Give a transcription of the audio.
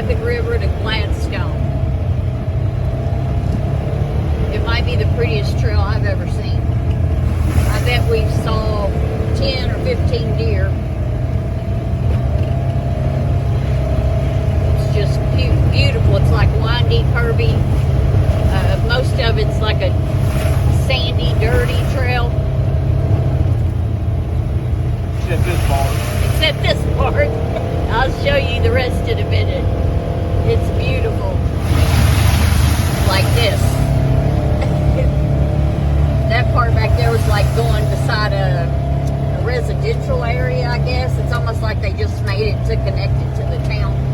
Rapid River to Gladstone. It might be the prettiest trail I've ever seen. I bet we saw 10 or 15 deer. It's just beautiful. It's like windy, curvy. Most of it's like a sandy, dirty trail. Except this part. Except this part. I'll show you the rest in a minute. It's beautiful. Like this. That part back there was like going beside a residential area, I guess. It's almost like they just made it to connect it to the town.